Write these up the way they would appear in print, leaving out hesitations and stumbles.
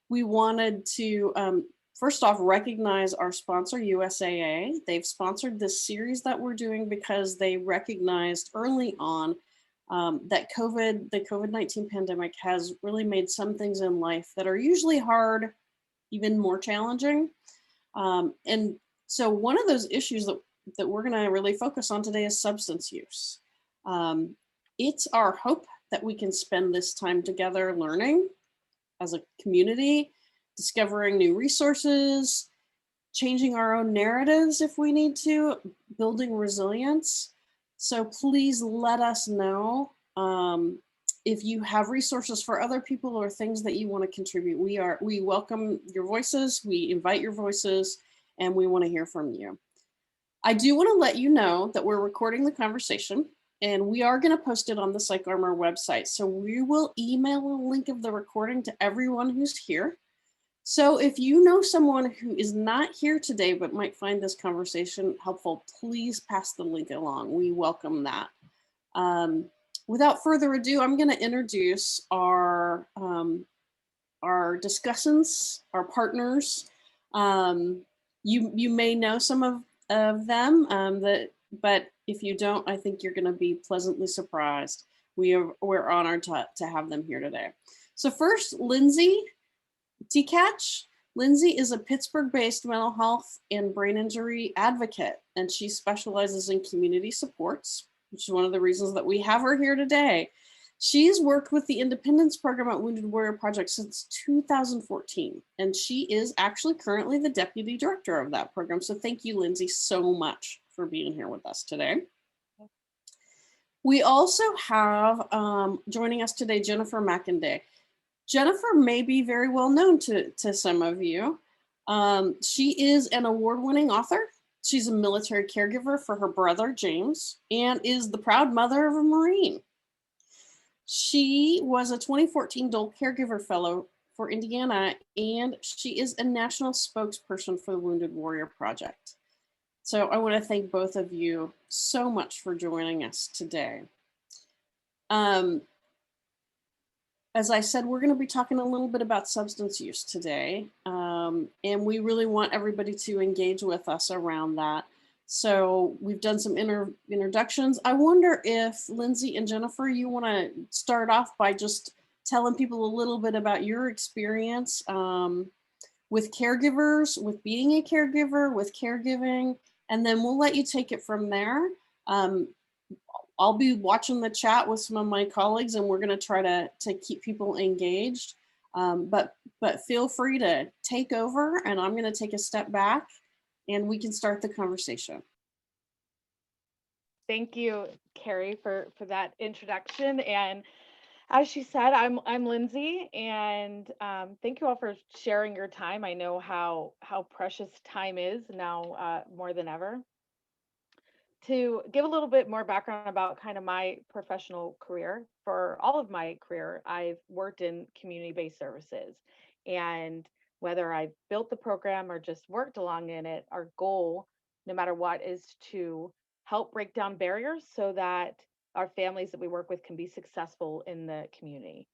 we wanted to first off recognize our sponsor, USAA. They've sponsored this series that we're doing because they recognized early on that the COVID-19 pandemic has really made some things in life that are usually hard, even more challenging. And so one of those issues that we're going to really focus on today is substance use. It's our hope that we can spend this time together learning as a community, discovering new resources, changing our own narratives if we need to, building resilience. So please let us know if you have resources for other people or things that you want to contribute. We welcome your voices, we invite your voices, and we want to hear from you. I do want to let you know that we're recording the conversation and we are going to post it on the PsychArmor website. So we will email a link of the recording to everyone who's here. So if you know someone who is not here today but might find this conversation helpful, please pass the link along. We welcome that. Without further ado, I'm going to introduce our discussants, our partners. You may know some of them, but if you don't, I think you're going to be pleasantly surprised. We're honored to have them here today. So first, Lindsay Decatch. Lindsay is a Pittsburgh-based mental health and brain injury advocate, and she specializes in community supports, which is one of the reasons that we have her here today. She's worked with the Independence Program at Wounded Warrior Project since 2014, and she is actually currently the deputy director of that program. So thank you, Lindsay, so much for being here with us today. We also have joining us today, Jennifer Mackinday. Jennifer may be very well known to some of you. She is an award-winning author. She's a military caregiver for her brother, James, and is the proud mother of a Marine. She was a 2014 Dole Caregiver Fellow for Indiana, and she is a national spokesperson for the Wounded Warrior Project. So I want to thank both of you so much for joining us today. As I said, we're going to be talking a little bit about substance use today, and we really want everybody to engage with us around that. So we've done some introductions. I wonder if Lindsay and Jennifer, you want to start off by just telling people a little bit about your experience with caregivers, with being a caregiver, with caregiving, and then we'll let you take it from there. I'll be watching the chat with some of my colleagues, and we're going to try to keep people engaged. But feel free to take over, and I'm going to take a step back, and we can start the conversation. Thank you, Carrie, for that introduction. And as she said, I'm Lindsay, and thank you all for sharing your time. I know how precious time is now more than ever. To give a little bit more background about kind of my professional career, for all of my career, I've worked in community-based services. And whether I've built the program or just worked along in it, our goal, no matter what, is to help break down barriers so that our families that we work with can be successful in the community.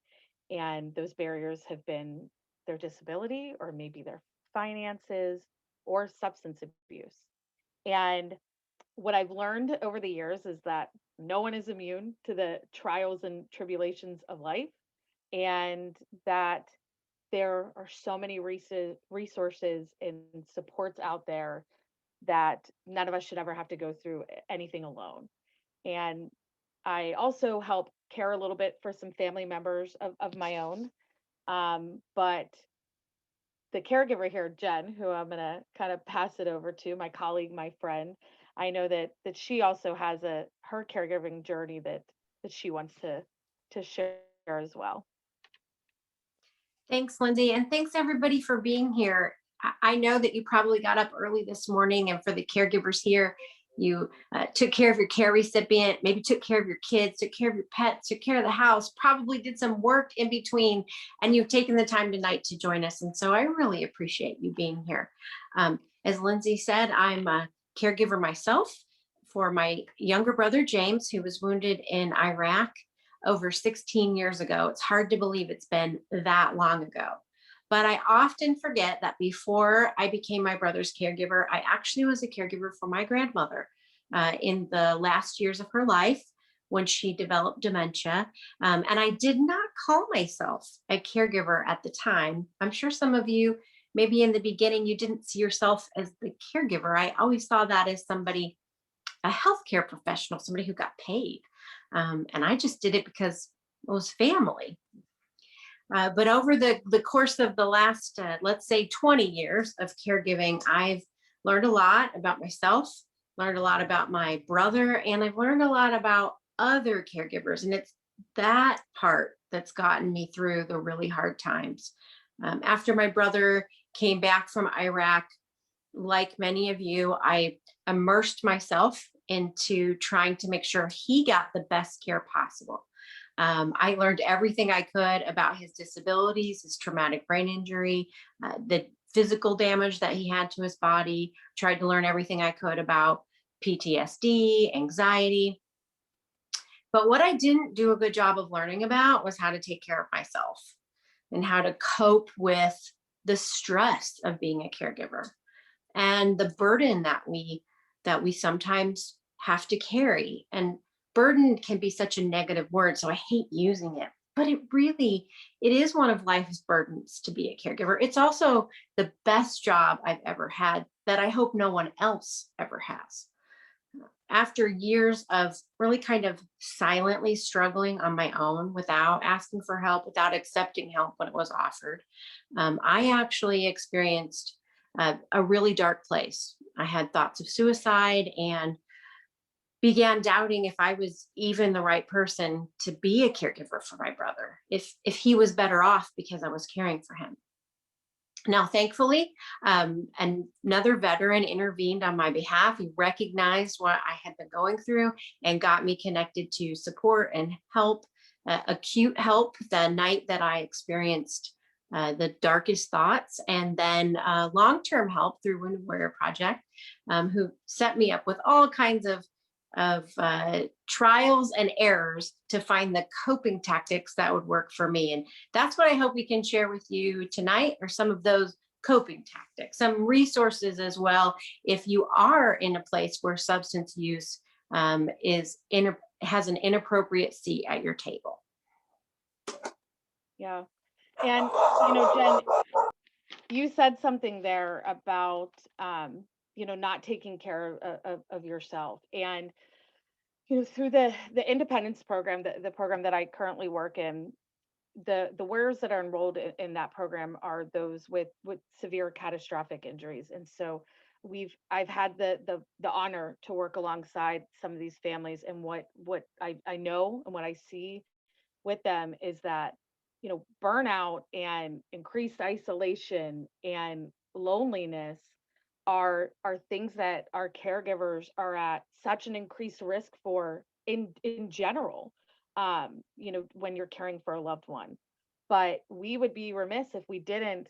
And those barriers have been their disability, or maybe their finances, or substance abuse. And what I've learned over the years is that no one is immune to the trials and tribulations of life, and that there are so many resources and supports out there that none of us should ever have to go through anything alone. And I also help care a little bit for some family members of my own. But the caregiver here, Jen, who I'm going to kind of pass it over to, my colleague, my friend, I know that she also has her caregiving journey that she wants to share as well. Thanks, Lindsay, and thanks everybody for being here. I know that you probably got up early this morning, and for the caregivers here, you took care of your care recipient, maybe took care of your kids, took care of your pets, took care of the house, probably did some work in between, and you've taken the time tonight to join us. And so I really appreciate you being here. As Lindsay said, I'm a caregiver myself for my younger brother, James, who was wounded in Iraq over 16 years ago. It's hard to believe it's been that long ago. But I often forget that before I became my brother's caregiver, I actually was a caregiver for my grandmother in the last years of her life when she developed dementia. And I did not call myself a caregiver at the time. I'm sure some of you, maybe in the beginning, you didn't see yourself as the caregiver. I always saw that as somebody, a healthcare professional, somebody who got paid. And I just did it because it was family. But over the course of the last, let's say 20 years of caregiving, I've learned a lot about myself, learned a lot about my brother, and I've learned a lot about other caregivers. And it's that part that's gotten me through the really hard times. After my brother came back from Iraq, like many of you, I immersed myself into trying to make sure he got the best care possible. I learned everything I could about his disabilities, his traumatic brain injury, the physical damage that he had to his body, tried to learn everything I could about PTSD, anxiety. But what I didn't do a good job of learning about was how to take care of myself and how to cope with the stress of being a caregiver and the burden that we sometimes have to carry. And burden can be such a negative word, so I hate using it, but it is one of life's burdens to be a caregiver. It's also the best job I've ever had that I hope no one else ever has. After years of really kind of silently struggling on my own without asking for help, without accepting help when it was offered, I actually experienced a really dark place. I had thoughts of suicide and began doubting if I was even the right person to be a caregiver for my brother, if he was better off because I was caring for him. Now, thankfully, another veteran intervened on my behalf. He recognized what I had been going through and got me connected to support and help, acute help the night that I experienced the darkest thoughts, and then long-term help through Wounded Warrior Project, who set me up with all kinds of trials and errors to find the coping tactics that would work for me. And that's what I hope we can share with you tonight, are some of those coping tactics, some resources as well, if you are in a place where substance use has an inappropriate seat at your table. Yeah. And, Jen, you said something there about, not taking care of yourself. And, through the independence program, the program that I currently work in, the warriors that are enrolled in that program are those with severe catastrophic injuries. And so I've had the honor to work alongside some of these families. And what I know and what I see with them is that, burnout and increased isolation and loneliness are things that our caregivers are at such an increased risk for in general, when you're caring for a loved one. But we would be remiss if we didn't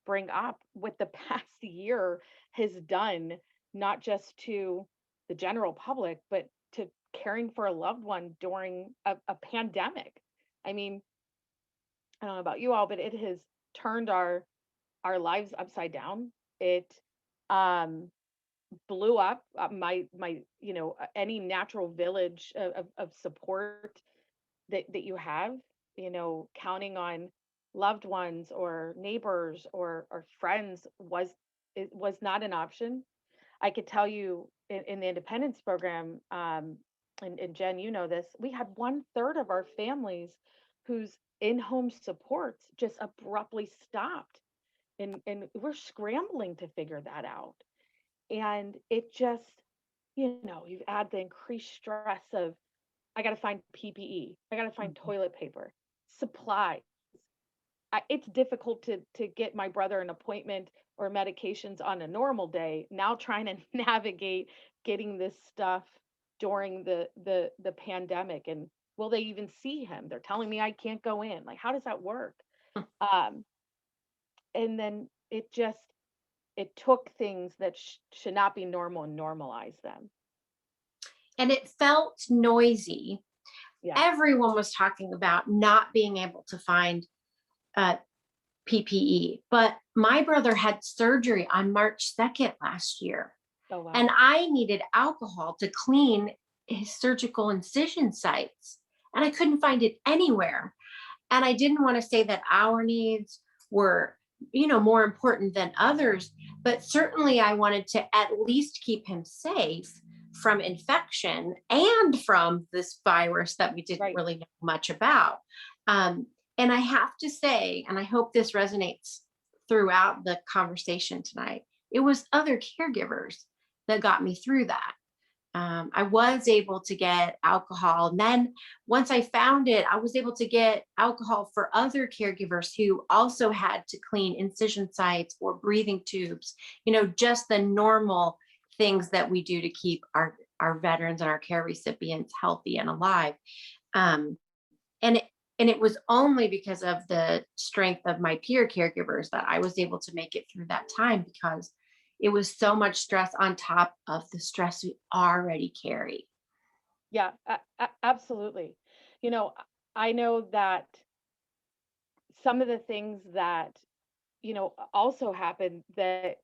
bring up what the past year has done, not just to the general public, but to caring for a loved one during a pandemic. I mean, I don't know about you all, but it has turned our lives upside down. It um blew up my any natural village of support that you have, counting on loved ones or neighbors or friends was not an option. I could tell you in the independence program, and Jen, you know this, we had 1/3 of our families whose in-home supports just abruptly stopped. And we're scrambling to figure that out. And it just, you add the increased stress of, I got to find PPE, I got to find toilet paper, supplies. It's difficult to get my brother an appointment or medications on a normal day. Now trying to navigate getting this stuff during the pandemic, and will they even see him? They're telling me I can't go in. Like, how does that work? Um, and then it took things that should not be normal and normalized them. And it felt noisy. Yeah. Everyone was talking about not being able to find PPE. But my brother had surgery on March 2nd last year, Oh, wow. and I needed alcohol to clean his surgical incision sites, and I couldn't find it anywhere. And I didn't want to say that our needs were, more important than others, but certainly I wanted to at least keep him safe from infection and from this virus that we didn't Right. really know much about. And I have to say, and I hope this resonates throughout the conversation tonight, it was other caregivers that got me through that. I was able to get alcohol. And then once I found it, I was able to get alcohol for other caregivers who also had to clean incision sites or breathing tubes, just the normal things that we do to keep our veterans and our care recipients healthy and alive. Um, and it, and it was only because of the strength of my peer caregivers that I was able to make it through that time, because it was so much stress on top of the stress we already carry. Yeah, absolutely. I know that some of the things that, also happened that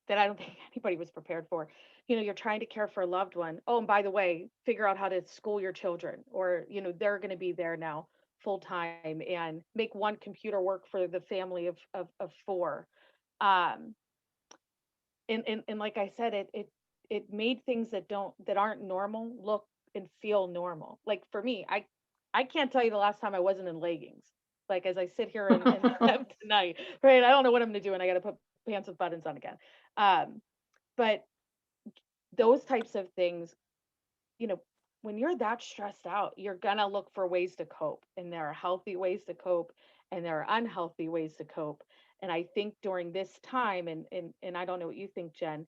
I don't think anybody was prepared for. You're trying to care for a loved one. Oh, and by the way, figure out how to school your children, or, they're going to be there now full time, and make one computer work for the family of four. Um, and like I said, it made things that aren't normal look and feel normal. Like for me, I can't tell you the last time I wasn't in leggings. Like as I sit here and tonight, right? I don't know what I'm gonna do, and I got to put pants with buttons on again. But those types of things, you know, when you're that stressed out, you're gonna look for ways to cope, and there are healthy ways to cope, and there are unhealthy ways to cope. And I think during this time, and I don't know what you think, Jen,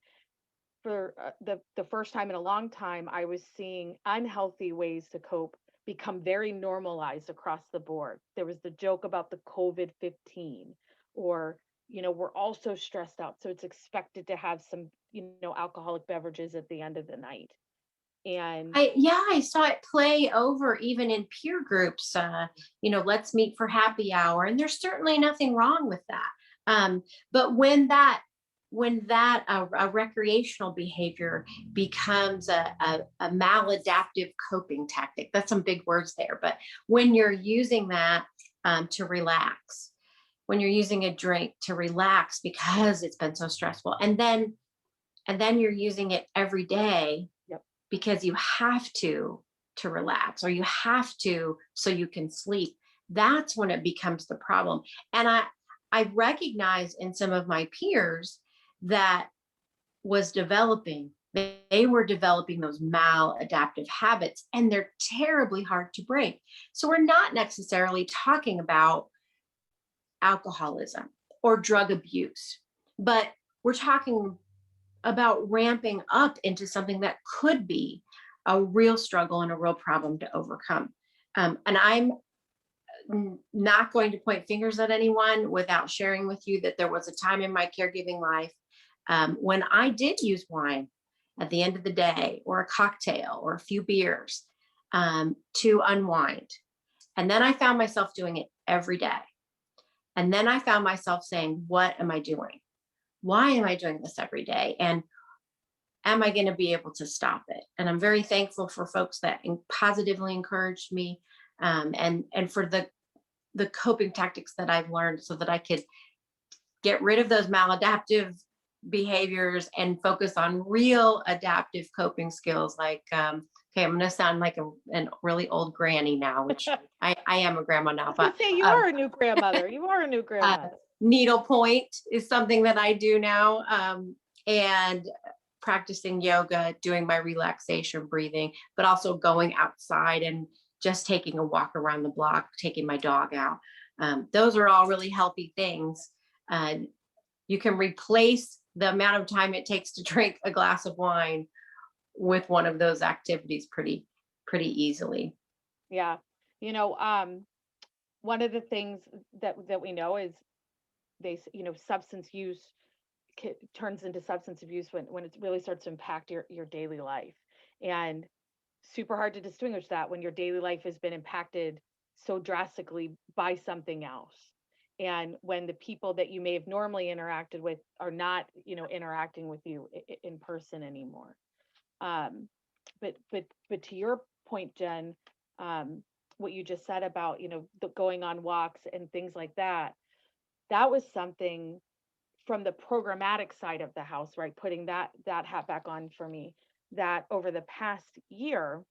for the first time in a long time, I was seeing unhealthy ways to cope become very normalized across the board. There was the joke about the COVID-15, or, we're all so stressed out, so it's expected to have some, alcoholic beverages at the end of the night. And I saw it play over even in peer groups. Let's meet for happy hour, and there's certainly nothing wrong with that. But when that a recreational behavior becomes a maladaptive coping tactic, that's some big words there. But when you're using that to relax, when you're using a drink to relax because it's been so stressful, and then you're using it every day yep, because you have to relax, or you have to so you can sleep, that's when it becomes the problem. And I recognize in some of my peers that was developing they were developing those maladaptive habits, and they're terribly hard to break. So we're not necessarily talking about alcoholism or drug abuse, but we're talking about ramping up into something that could be a real struggle and a real problem to overcome. And I'm not going to point fingers at anyone without sharing with you that there was a time in my caregiving life when I did use wine at the end of the day, or a cocktail, or a few beers to unwind. And then I found myself doing it every day. And then I found myself saying, what am I doing? Why am I doing this every day? And am I going to be able to stop it? And I'm very thankful for folks that positively encouraged me, and for the coping tactics that I've learned so that I could get rid of those maladaptive behaviors and focus on real adaptive coping skills. Like, okay, I'm going to sound like a really old granny now, which I am a grandma now, but say you are a new grandmother. You are a new grandmother. needlepoint is something that I do now. And practicing yoga, doing my relaxation breathing, but also going outside and just taking a walk around the block, taking my dog out. Those are all really healthy things. You can replace the amount of time it takes to drink a glass of wine with one of those activities pretty easily. Yeah. One of the things that we know is substance use turns into substance abuse when it really starts to impact your daily life. And super hard to distinguish that when your daily life has been impacted so drastically by something else. and when the people that you may have normally interacted with are not, interacting with you in person anymore. But to your point, Jen, what you just said about, going on walks and things like that, that was something from the programmatic side of the house, right? Putting that hat back on for me, that over the past year,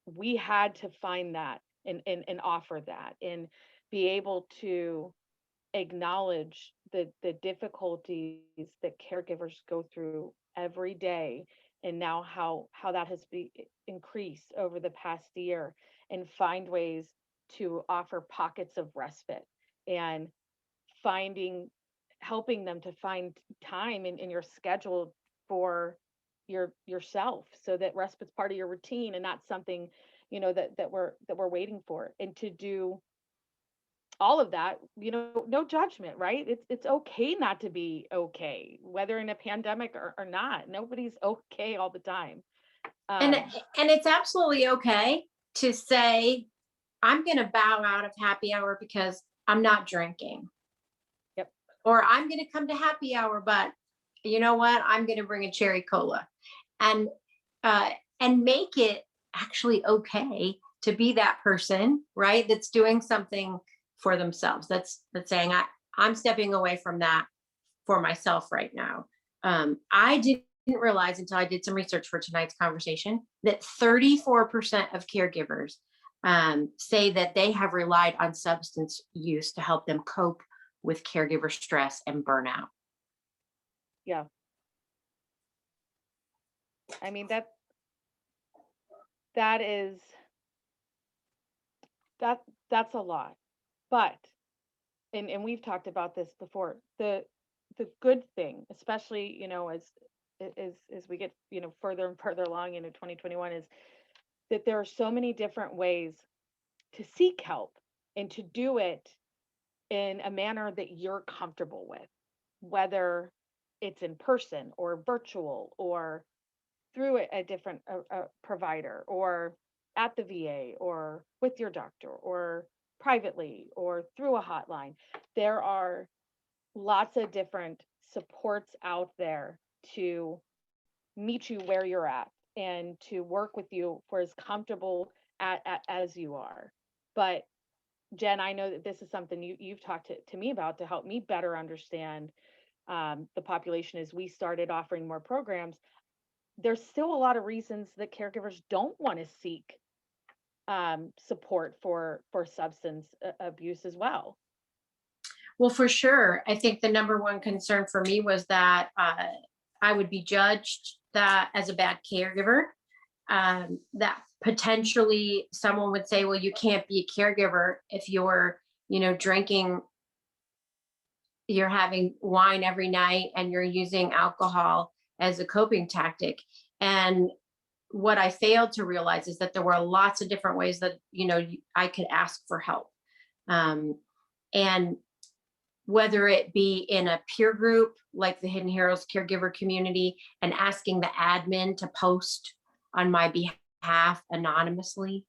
we had to find that and offer that and be able to acknowledge the difficulties that caregivers go through every day, and now how that has increased over the past year, and find ways to offer pockets of respite, and finding helping them to find time in your schedule for yourself, so that respite's part of your routine and not something, that we're waiting for. And to do all of that, no judgment, right? It's okay not to be okay, whether in a pandemic or not. Nobody's okay all the time. And Um, and it's absolutely okay to say, I'm going to bow out of happy hour because I'm not drinking. Yep. Or I'm going to come to happy hour, but you know what? I'm going to bring a cherry cola, and uh, and make it actually okay to be that person, right? That's doing something for themselves. That's saying, I'm stepping away from that for myself right now. I didn't realize until I did some research for tonight's conversation that 34% of caregivers say that they have relied on substance use to help them cope with caregiver stress and burnout. yeah. I mean, that is that that's a lot. But and we've talked about this before. The good thing, especially, as we get, further and further along into 2021, is that there are so many different ways to seek help and to do it in a manner that you're comfortable with, whether it's in person or virtual or through a different provider, or at the VA, or with your doctor, or privately, or through a hotline. There are lots of different supports out there to meet you where you're at and to work with you for as comfortable as you are. But Jen, I know that this is something you've talked to me about to help me better understand the population as we started offering more programs. There's still a lot of reasons that caregivers don't want to seek support for substance abuse as well. Well, for sure. I think the number one concern for me was that I would be judged that as a bad caregiver. That potentially someone would say, well, you can't be a caregiver if you're, drinking, you're having wine every night and you're using alcohol as a coping tactic. And what I failed to realize is that there were lots of different ways that, I could ask for help. And whether it be in a peer group like the Hidden Heroes caregiver community and asking the admin to post on my behalf anonymously,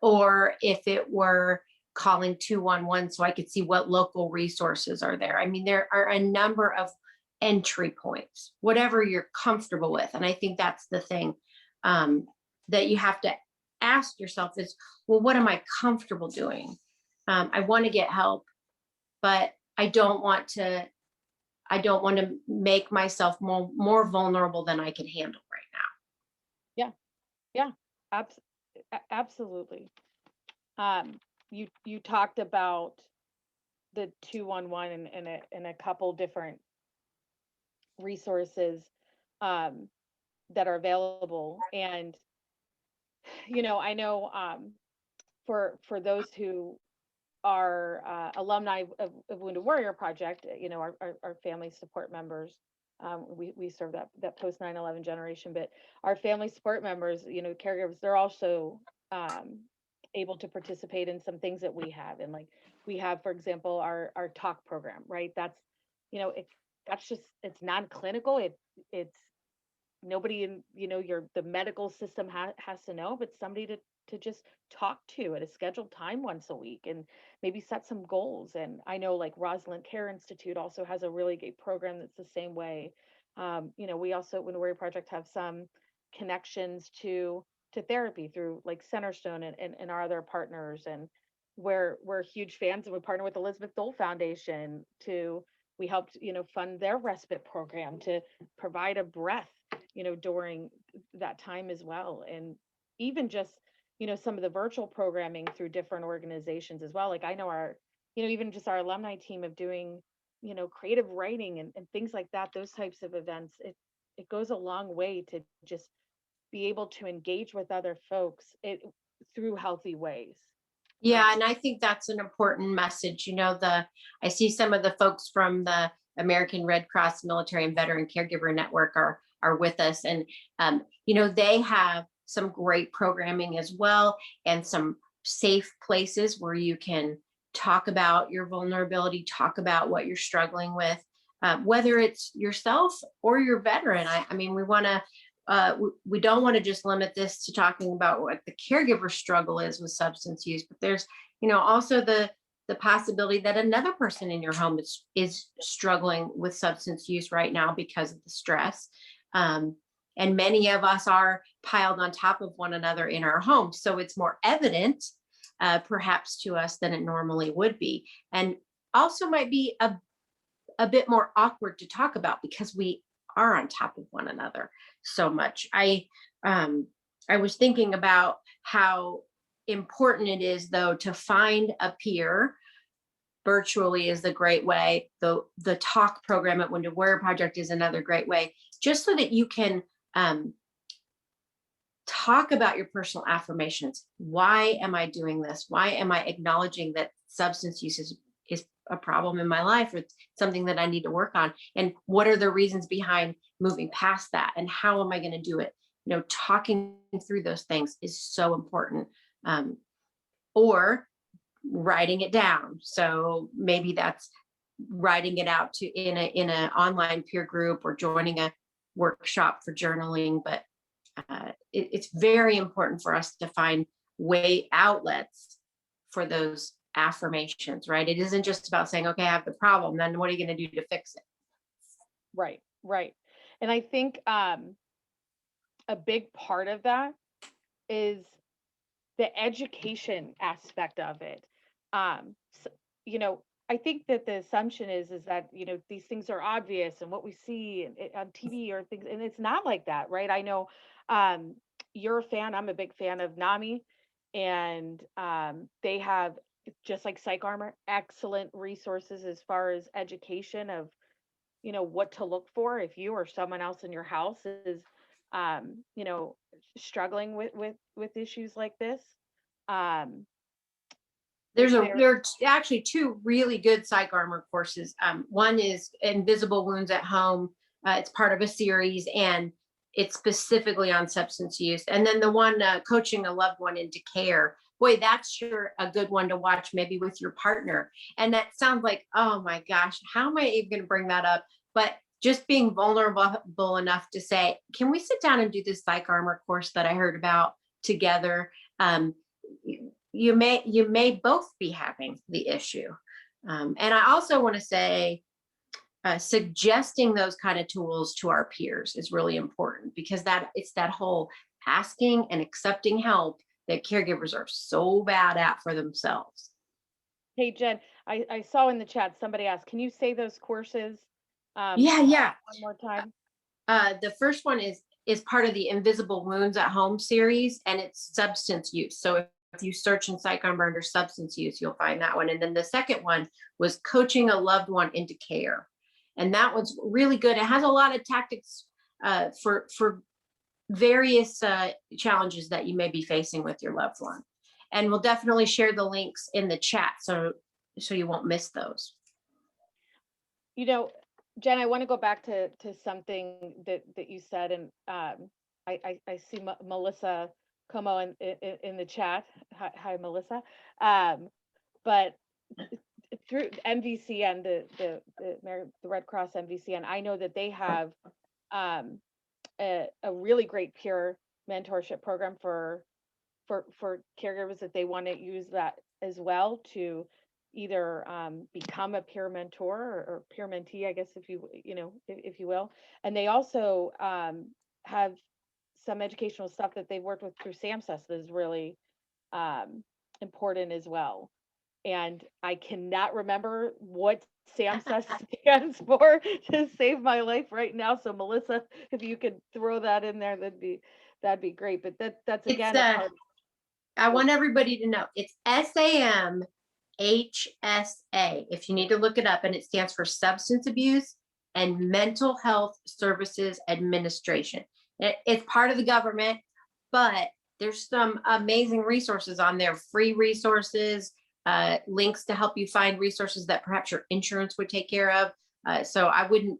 or if it were calling 211 so I could see what local resources are there. I mean, there are a number of entry points, whatever you're comfortable with. And I think that's the thing that you have to ask yourself is, well, what am I comfortable doing? I want to get help, but I don't want to make myself more vulnerable than I can handle right now. Yeah, absolutely. You talked about the 211 and a couple different resources that are available, and I know for those who are alumni of Wounded Warrior Project, our family support members. We serve that post 9/11 generation, but our family support members, caregivers, they're also able to participate in some things that we have. And like we have, for example, our talk program, right? That's, that's just, it's non-clinical. It's nobody in, the medical system has to know, but somebody to to just talk to at a scheduled time once a week, and maybe set some goals. And I know like Rosalind Care Institute also has a really great program that's the same way. We also, when Warrior Project, have some connections to therapy through like Centerstone and our other partners. And we're huge fans, and we partner with Elizabeth Dole Foundation to, we helped, fund their respite program to provide a breath, during that time as well. And even just, some of the virtual programming through different organizations as well. Like I know our, even just our alumni team of doing, creative writing and things like that, those types of events, it goes a long way to just be able to engage with other folks through healthy ways. Yeah, and I think that's an important message. I see some of the folks from the American Red Cross Military and Veteran Caregiver Network are with us, and they have some great programming as well, and some safe places where you can talk about your vulnerability, talk about what you're struggling with, whether it's yourself or your veteran. I mean, we want to we don't want to just limit this to talking about what the caregiver struggle is with substance use, but there's also the possibility that another person in your home is struggling with substance use right now because of the stress, and many of us are piled on top of one another in our home, so it's more evident perhaps to us than it normally would be, and also might be a bit more awkward to talk about because we are on top of one another so much. I was thinking about how important it is, though, to find a peer. Virtually is the great way. The talk program at Wounded Warrior Project is another great way, just so that you can talk about your personal affirmations. Why am I doing this? Why am I acknowledging that substance use is a problem in my life, or it's something that I need to work on? And what are the reasons behind moving past that? And how am I going to do it? Talking through those things is so important. Or writing it down. So maybe that's writing it out in an online peer group, or joining a workshop for journaling. But it's very important for us to find outlets for those affirmations, right? It isn't just about saying, okay, I have the problem, then what are you going to do to fix it? Right. And I think a big part of that is the education aspect of it. I think that the assumption is that these things are obvious and what we see on TV or things, and it's not like that, right? I know you're a fan. I'm a big fan of NAMI, and they have, just like Psych Armor, excellent resources as far as education of what to look for if you or someone else in your house is struggling with issues like this. There are actually two really good Psych Armor courses. One is Invisible Wounds at Home. It's part of a series, and it's specifically on substance use. And then the one, Coaching a Loved One into Care. Boy, that's sure a good one to watch, maybe with your partner. And that sounds like, oh my gosh, how am I even going to bring that up? But just being vulnerable enough to say, can we sit down and do this Psych Armor course that I heard about together? You may both be having the issue. And I also want to say, suggesting those kind of tools to our peers is really important, because it's that whole asking and accepting help that caregivers are so bad at for themselves. Hey, Jen, I saw in the chat, somebody asked, can you say those courses? Yeah. One more time. The first one is part of the Invisible Wounds at Home series, and it's substance use. So if you search in Psych Armor under substance use, you'll find that one. And then the second one was Coaching a Loved One into Care. And that one's really good. It has a lot of tactics for various challenges that you may be facing with your loved one. And we'll definitely share the links in the chat so you won't miss those. Jen, I want to go back to something that you said, and I see Melissa Como in the chat. Hi, Melissa. But through MVCN, the Red Cross MVCN, I know that they have a really great peer mentorship program for for caregivers if they want to use that as well to either become a peer mentor or peer mentee, I guess, if if you will. And they also have some educational stuff that they've worked with through SAMHSA that is really important as well. And I cannot remember what SAMHSA stands for to save my life right now. So Melissa, if you could throw that in there, that'd be great. But that's It's again a part. I want everybody to know it's SAMHSA. If you need to look it up, and it stands for Substance Abuse and Mental Health Services Administration. It's part of the government, but there's some amazing resources on there, free resources, links to help you find resources that perhaps your insurance would take care of. So I would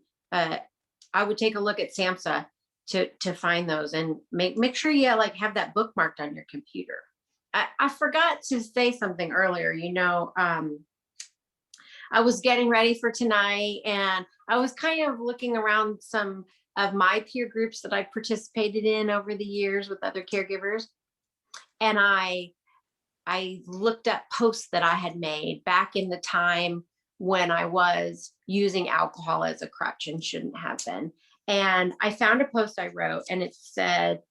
take a look at SAMHSA to find those, and make sure you have that bookmarked on your computer. I forgot to say something earlier. I was getting ready for tonight, and I was kind of looking around some of my peer groups that I participated in over the years with other caregivers. And I looked up posts that I had made back in the time when I was using alcohol as a crutch and shouldn't have been. And I found a post I wrote, and it said,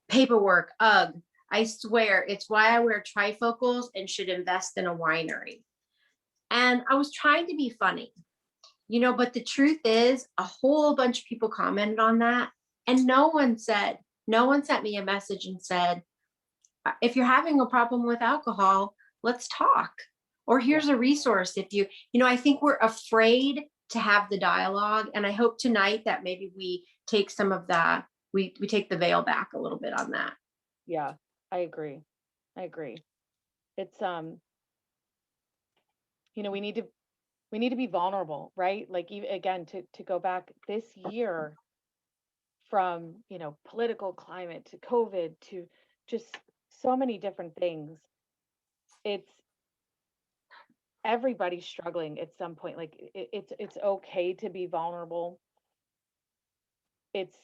paperwork, ugh, I swear it's why I wear trifocals and should invest in a winery. And I was trying to be funny, but the truth is a whole bunch of people commented on that, and no one sent me a message and said, if you're having a problem with alcohol, let's talk. Or here's a resource. If I think we're afraid to have the dialogue. And I hope tonight that maybe we take some of that, we take the veil back a little bit on that. Yeah, I agree. It's we need to be vulnerable, right? Like, even again, to go back this year, from political climate to COVID to just so many different things, it's everybody's struggling at some point. Like, it's okay to be vulnerable. It's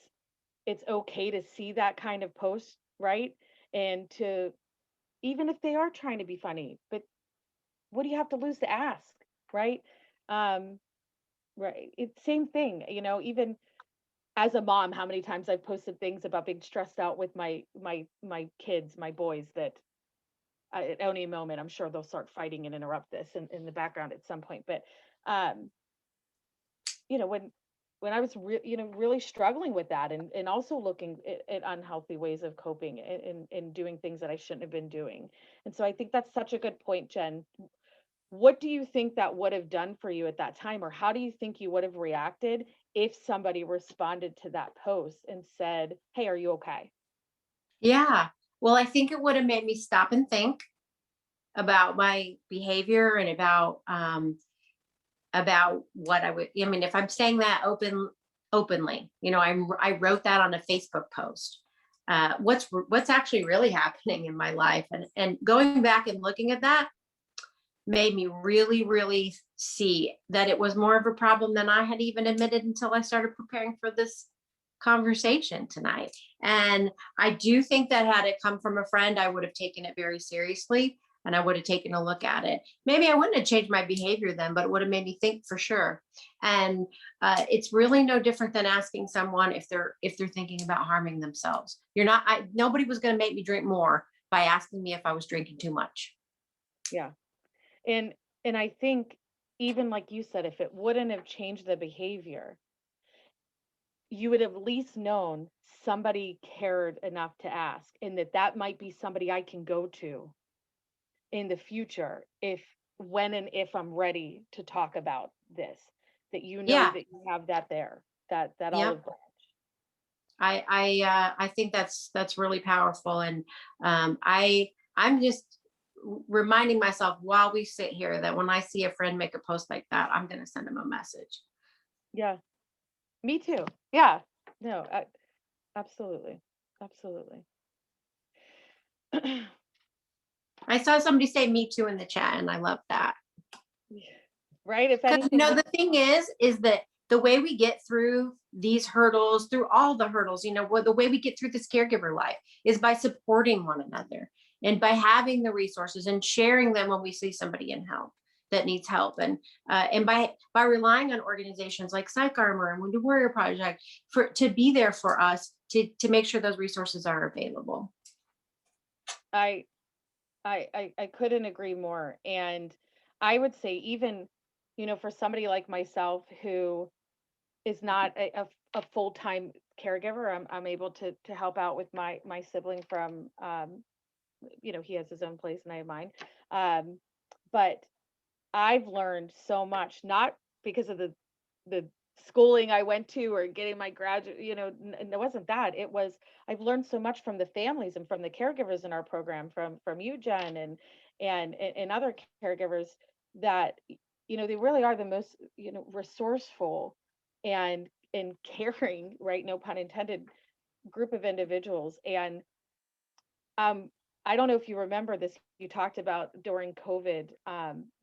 okay to see that kind of post, right? And to, even if they are trying to be funny, but what do you have to lose to ask, right? Right. It's same thing, even as a mom, how many times I've posted things about being stressed out with my kids, my boys, that at any moment, I'm sure they'll start fighting and interrupt this in the background at some point. But, when I was really struggling with that, and also looking at unhealthy ways of coping and doing things that I shouldn't have been doing. And so I think that's such a good point, Jen. What do you think that would have done for you at that time? Or how do you think you would have reacted if somebody responded to that post and said, hey, are you okay? Yeah. Well, I think it would have made me stop and think about my behavior and about what if I'm saying that openly, I wrote that on a Facebook post. What's actually really happening in my life, and going back and looking at that made me really, really see that it was more of a problem than I had even admitted until I started preparing for this conversation tonight. And I do think that had it come from a friend, I would have taken it very seriously, and I would have taken a look at it. Maybe I wouldn't have changed my behavior then, but it would have made me think for sure. And it's really no different than asking someone if they're thinking about harming themselves. Nobody was going to make me drink more by asking me if I was drinking too much. Yeah. And I think, even like you said, if it wouldn't have changed the behavior, you would have at least known somebody cared enough to ask, and that might be somebody I can go to in the future when and if I'm ready to talk about this, that Yeah. that you have that there, that Yep. olive branch. I think that's really powerful. And I'm just reminding myself while we sit here that when I see a friend make a post like that, I'm going to send them a message. Yeah, me too. Yeah, no, absolutely. I saw somebody say me too in the chat, and I love that. Right. If Because anything, the thing is that the way we get through these hurdles, through all the hurdles. The way we get through this caregiver life is by supporting one another and by having the resources and sharing them when we see somebody in help that needs help, and by relying on organizations like Psych Armor and Wounded Warrior Project to be there for us to make sure those resources are available. I couldn't agree more. And I would say, even, for somebody like myself who is not a full-time caregiver, I'm able to help out with my sibling from, he has his own place and I have mine. But I've learned so much, not because of the schooling I went to or getting my graduate, it wasn't that. It was, I've learned so much from the families and from the caregivers in our program, from you, Jen, and other caregivers, that, they really are the most, resourceful and caring, right? No pun intended, group of individuals. And I don't know if you remember this, you talked about during COVID,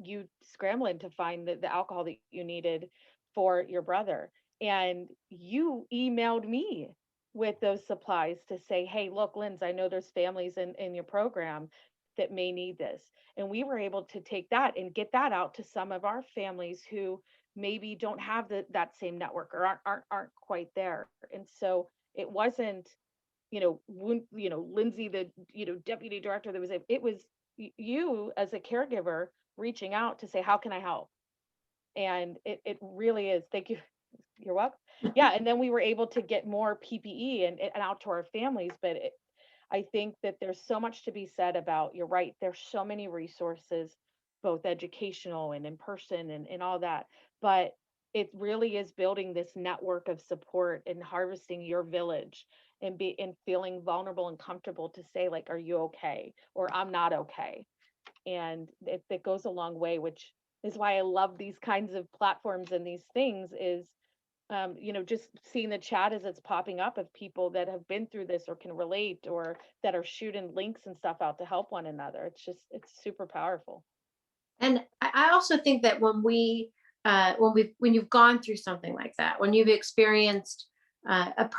you scrambling to find the alcohol that you needed for your brother. And you emailed me with those supplies to say, hey, look, Lindsay, I know there's families in your program that may need this. And we were able to take that and get that out to some of our families who maybe don't have that same network or aren't quite there. And so it wasn't, Lyndsay, the, deputy director, it was you as a caregiver reaching out to say, how can I help? And it really is. Thank you. You're welcome. Yeah. And then we were able to get more PPE and out to our families. But I think that there's so much to be said about, you're right, there's so many resources, both educational and in person and all that. But it really is building this network of support and harvesting your village and feeling vulnerable and comfortable to say, like, are you okay? Or I'm not okay. And it goes a long way, which is why I love these kinds of platforms and these things is, just seeing the chat as it's popping up of people that have been through this or can relate, or that are shooting links and stuff out to help one another. It's super powerful. And I also think that when you've gone through something like that, when you've experienced a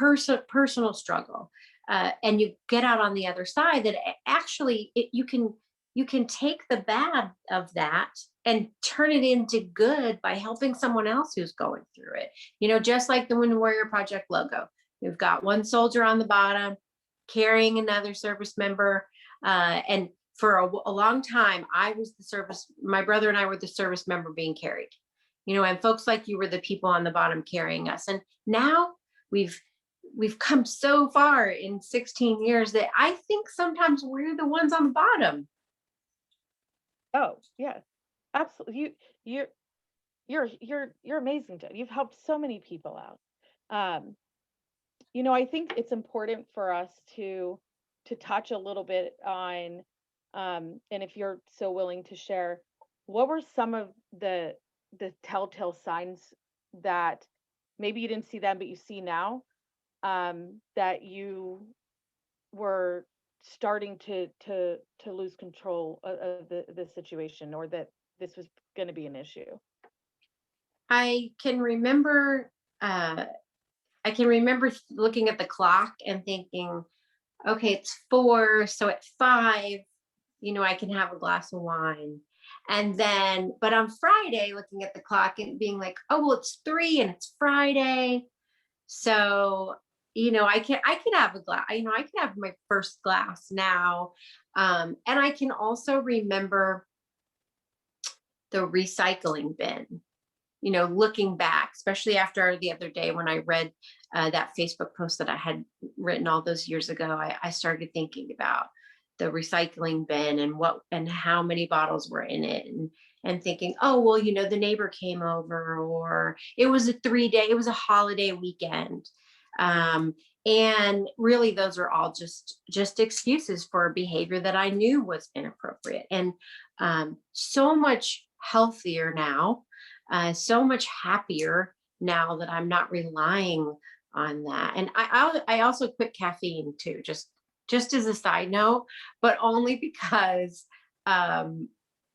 personal struggle, and you get out on the other side, that actually you can take the bad of that and turn it into good by helping someone else who's going through it. Just like the Wounded Warrior Project logo, we've got one soldier on the bottom carrying another service member, and for a long time, my brother and I were the service member being carried, and folks like you were the people on the bottom carrying us. And now we've come so far in 16 years that I think sometimes we're the ones on the bottom. Oh yeah, absolutely. You're amazing, Jen. You've helped so many people out. I think it's important for us to touch a little bit on, and if you're so willing to share, what were some of the telltale signs that maybe you didn't see then, but you see now, that you were starting to lose control of the situation, or that this was going to be an issue? I can remember looking at the clock and thinking, okay, it's 4, so at 5, I can have a glass of wine. And then, but on Friday, looking at the clock and being like, oh, well, it's 3 and it's Friday. So, I can have a glass, I can have my first glass now. And I can also remember the recycling bin, looking back, especially after the other day when I read that Facebook post that I had written all those years ago. I started thinking about the recycling bin and how many bottles were in it, and thinking, oh, well, the neighbor came over, or it was it was a holiday weekend. And really those are all just excuses for behavior that I knew was inappropriate. And so much healthier now, so much happier now that I'm not relying on that. And I also quit caffeine too, just as a side note, but only because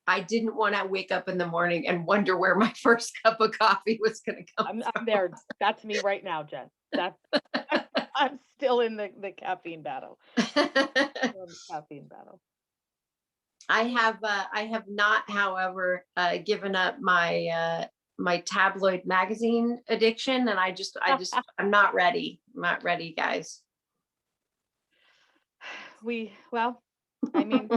I didn't want to wake up in the morning and wonder where my first cup of coffee was going to come I'm there. That's me right now, Jen. That's I'm still in the caffeine battle. from. Still in the caffeine battle. I have not, however, given up my my tabloid magazine addiction, and I'm not ready. I'm not ready, guys. Well, I mean,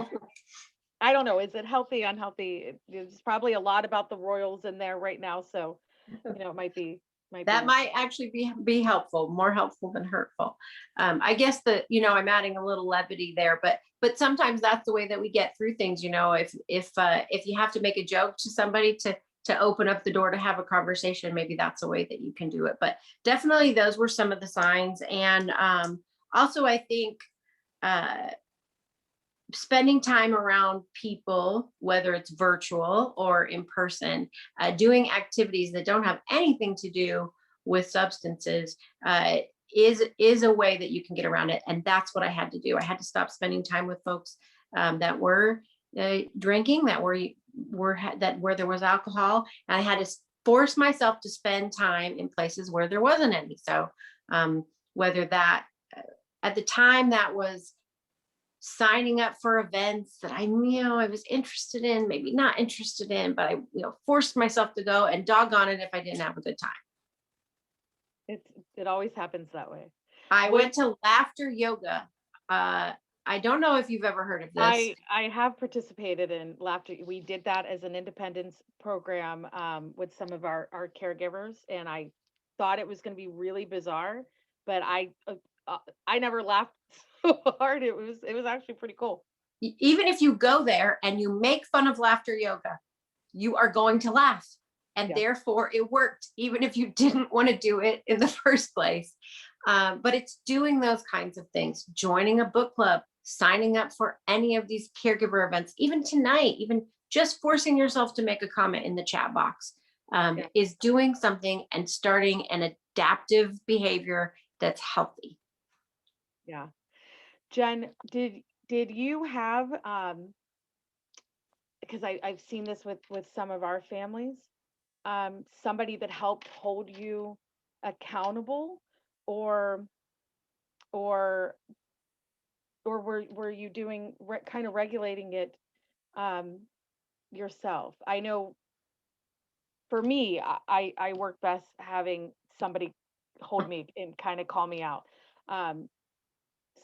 I don't know. Is it healthy, unhealthy? There's probably a lot about the Royals in there right now, so it might be That might actually be helpful, more helpful than hurtful. I guess I'm adding a little levity there, but sometimes that's the way that we get through things. If you have to make a joke to somebody to open up the door to have a conversation, maybe that's a way that you can do it. But definitely those were some of the signs. And also I think spending time around people, whether it's virtual or in person, doing activities that don't have anything to do with substances is a way that you can get around it. And that's what I had to do. I had to stop spending time with folks that were drinking, where there was alcohol, and I had to force myself to spend time in places where there wasn't any. So whether that at the time that was signing up for events that I was interested in, maybe not interested in, but I forced myself to go, and doggone it if I didn't have a good time. It always happens that way. I went to laughter yoga. I don't know if you've ever heard of this. I have participated in laughter. We did that as an independence program with some of our caregivers, and I thought it was going to be really bizarre, but I never laughed so hard. It was actually pretty cool. Even if you go there and you make fun of laughter yoga, you are going to laugh. And therefore it worked, even if you didn't want to do it in the first place. But it's doing those kinds of things, joining a book club, signing up for any of these caregiver events, even tonight, even just forcing yourself to make a comment in the chat box is doing something and starting an adaptive behavior that's healthy. Yeah. Jen, did you have, because I've seen this with some of our families, somebody that helped hold you accountable, or were you doing kind of regulating it yourself? I know for me, I work best having somebody hold me and kind of call me out.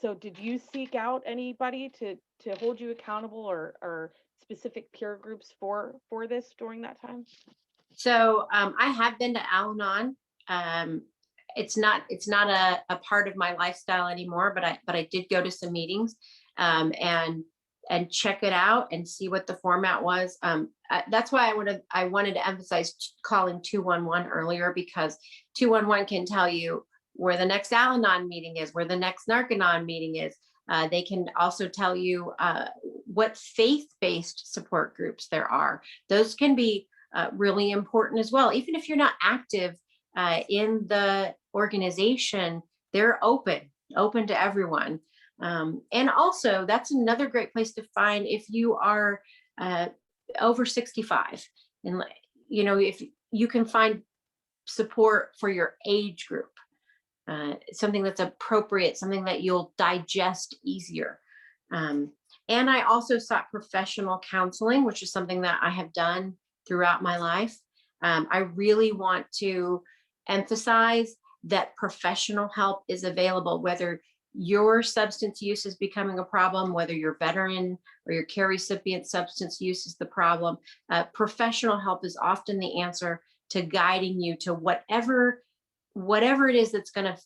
So did you seek out anybody to hold you accountable, or specific peer groups for this during that time? So I have been to Al-Anon. It's not a part of my lifestyle anymore, but I did go to some meetings and check it out and see what the format was. That's why I wanted to emphasize calling 211 earlier, because 211 can tell you where the next Al-Anon meeting is, where the next Narcanon meeting is. They can also tell you what faith-based support groups there are. Those can be really important as well. Even if you're not active in the organization, they're open to everyone. And also, that's another great place to find if you are over 65. And, if you can find support for your age group, something that's appropriate, something that you'll digest easier. And I also sought professional counseling, which is something that I have done throughout my life. I really want to emphasize that professional help is available, whether your substance use is becoming a problem, whether you're veteran or your care recipient substance use is the problem. Professional help is often the answer to guiding you to whatever it is that's going to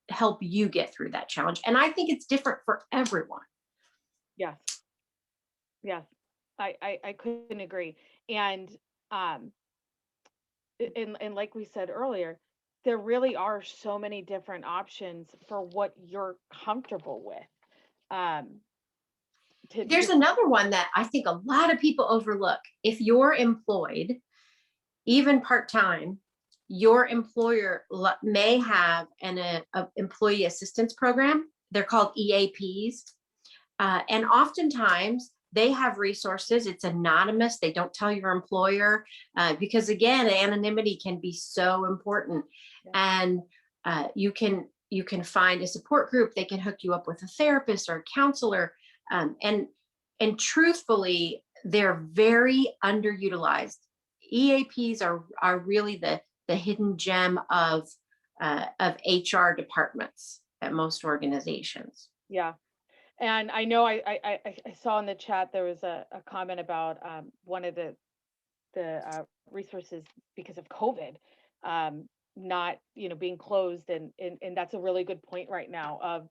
help you get through that challenge. And I think it's different for everyone. Yes. I couldn't agree. And like we said earlier, there really are so many different options for what you're comfortable with. There's another one that I think a lot of people overlook. If you're employed, even part-time, your employer may have an employee assistance program. They're called EAPs. And oftentimes they have resources. It's anonymous. They don't tell your employer because again, anonymity can be so important. Yeah. And you can find a support group. They can hook you up with a therapist or a counselor. And truthfully, they're very underutilized. EAPs are really the hidden gem of HR departments at most organizations. Yeah. And I know I saw in the chat there was a comment about one of the resources because of COVID not being closed, and that's a really good point right now of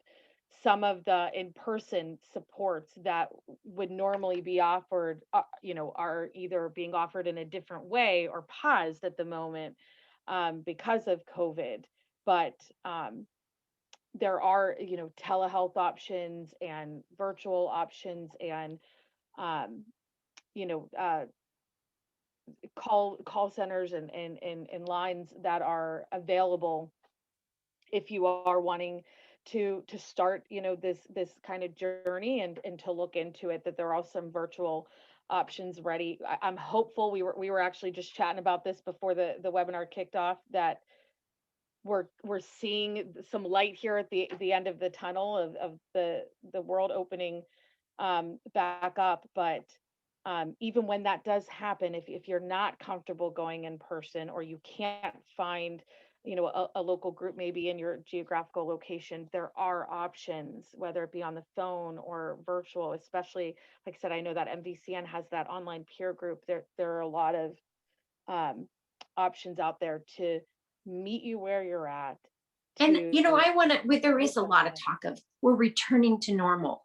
some of the in-person supports that would normally be offered are either being offered in a different way or paused at the moment because of COVID. But there are telehealth options and virtual options and um, you know uh, call centers and lines that are available if you are wanting to start this kind of journey and to look into it, that there are some virtual options ready. I'm hopeful. We were actually just chatting about this before the webinar kicked off, that we're seeing some light here at the end of the tunnel of the world opening back up. But even when that does happen, if you're not comfortable going in person, or you can't find a local group maybe in your geographical location, there are options, whether it be on the phone or virtual. Especially, like I said, I know that MVCN has that online peer group. There are a lot of options out there to meet you where you're at. And there is a open lot of up. talk of we're returning to normal.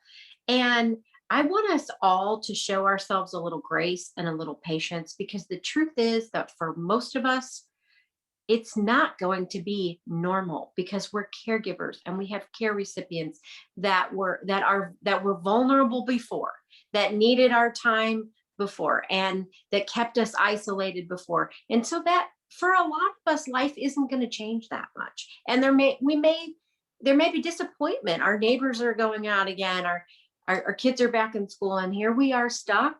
And I want us all to show ourselves a little grace and a little patience, because the truth is that for most of us, it's not going to be normal, because we're caregivers and we have care recipients that were vulnerable before, that needed our time before, and that kept us isolated before. And so that for a lot of us, life isn't going to change that much. And there may be disappointment. Our neighbors are going out again, our kids are back in school, and here we are stuck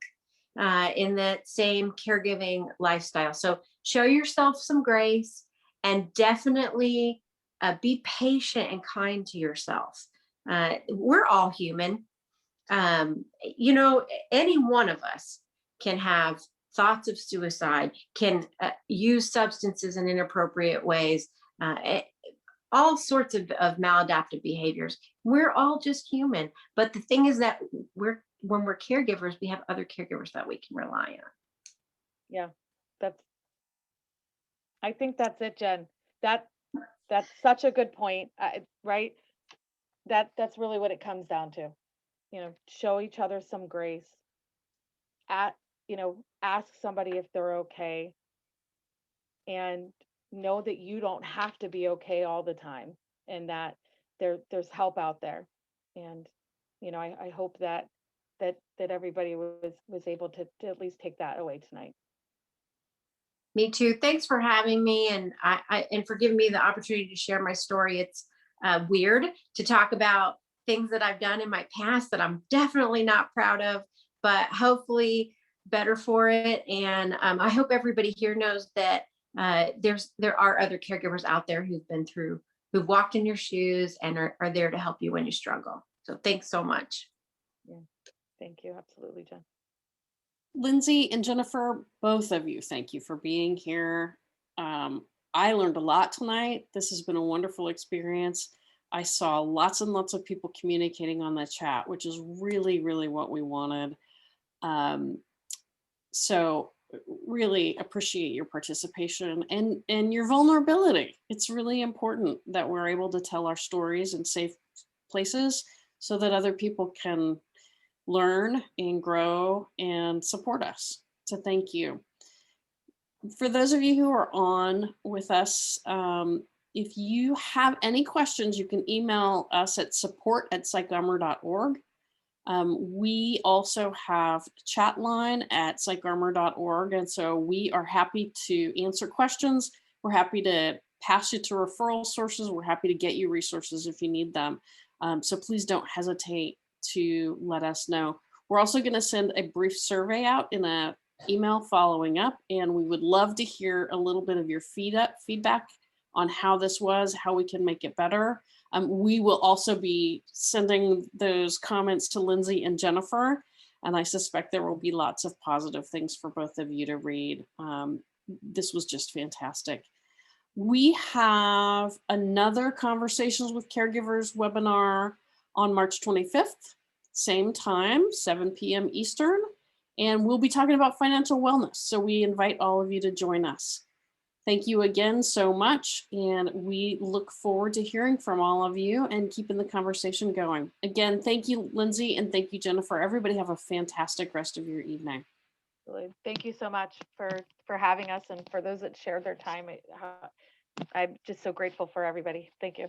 in that same caregiving lifestyle. So show yourself some grace, and definitely be patient and kind to yourself. We're all human. Any one of us can have thoughts of suicide, can use substances in inappropriate ways, all sorts of maladaptive behaviors. We're all just human. But the thing is that when we're caregivers, we have other caregivers that we can rely on. Yeah, I think that's it, Jen. That's such a good point, right? That's really what it comes down to. Show each other some grace. Ask somebody if they're okay, and know that you don't have to be okay all the time, and that there's help out there. And I hope that everybody was able to at least take that away tonight. Me too. Thanks for having me, and for giving me the opportunity to share my story. It's weird to talk about things that I've done in my past that I'm definitely not proud of, but hopefully better for it. And I hope everybody here knows that there are other caregivers out there who've walked in your shoes and are there to help you when you struggle. So thanks so much. Yeah, thank you. Absolutely, Jen. Lyndsay and Jennifer, both of you, thank you for being here. I learned a lot tonight. This has been a wonderful experience. I saw lots and lots of people communicating on the chat, which is really, really what we wanted. So really appreciate your participation and your vulnerability. It's really important that we're able to tell our stories in safe places so that other people can learn and grow and support us. So thank you. For those of you who are on with us, if you have any questions, you can email us at support@psycharmor.org. We also have a chat line at psycharmor.org. And so we are happy to answer questions. We're happy to pass you to referral sources. We're happy to get you resources if you need them. So please don't hesitate to let us know. We're also going to send a brief survey out in a email following up, and we would love to hear a little bit of your feedback on how this was, how we can make it better. We will also be sending those comments to Lyndsay and Jennifer, and I suspect there will be lots of positive things for both of you to read. This was just fantastic. We have another Conversations with Caregivers webinar on March 25th, same time, 7 p.m. Eastern, and we'll be talking about financial wellness. So we invite all of you to join us. Thank you again so much, and we look forward to hearing from all of you and keeping the conversation going. Again, thank you, Lyndsay, and thank you, Jennifer. Everybody have a fantastic rest of your evening. Really, thank you so much for having us, and for those that shared their time. I'm just so grateful for everybody. Thank you.